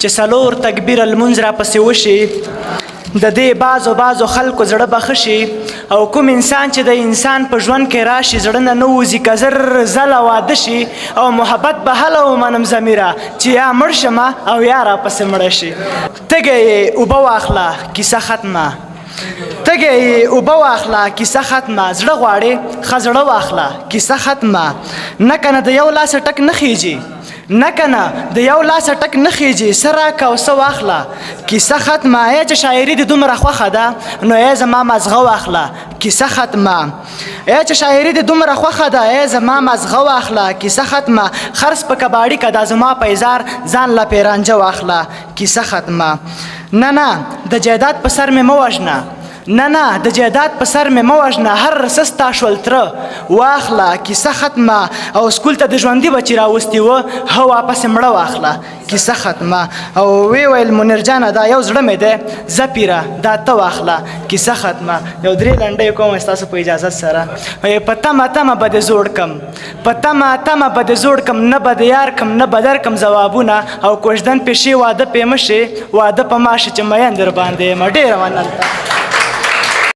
چې څلور تکبیر المنځ راپسې وشي د دې بعضو خلکو زړه به ښه شي او کوم انسان چې د انسان په ژوند کې راشي زړه نه نه وځي که زر زله واده شي او محبت به هله ومنم ضمیره چې یا مړ شمه او یا راپسې مړه شي. تږی یې اوبه واخله کیسه ختمه، تږی یې اوبه واخله کیسه ختمه، زړه غواړې ښه زړه واخله کیسه ختمه. نه کنه د یو لاسه ټک نه خیږي، نه کنه د یو لاسه ټک نه خیږي، څه راکه او څه واخله کیسه ختمه. ای چې شاعري دې دومره خوښه ده نو ای زما مازغه واخله کیسه ختمه. ای چې شاعري دې دومره خوښه ده ای زما مازغه واخله کیسه ختمه. خرڅ په کباړي که دا زما پیزار ځان له پیرانجه واخله کیسه ختمه. نه د جایداد په سر مې مه وژنه، نه د جایداد په سر مې مه وژنه، هر څه ستا شول تره واخله کیسه ختمه. او سکول ته د ژوندي بچي راوستي وه ښه واپسې مړه واخله کیسه ختمه. او وی ویل منیر جانه دا یو زړه مې دی ځه پیره دا ته واخله کیسه ختمه. یو درې لنډۍ کوم ستاسو په اجازت سره. په تمه به دې زوړ کم، په تمه به دې زوړ کم، نه به دې یار کم نه به در کم ځوابونه او کوژدن پې شي واده پې مه شي واده په ما شي چې مین در باندې یم. ډېره مننه.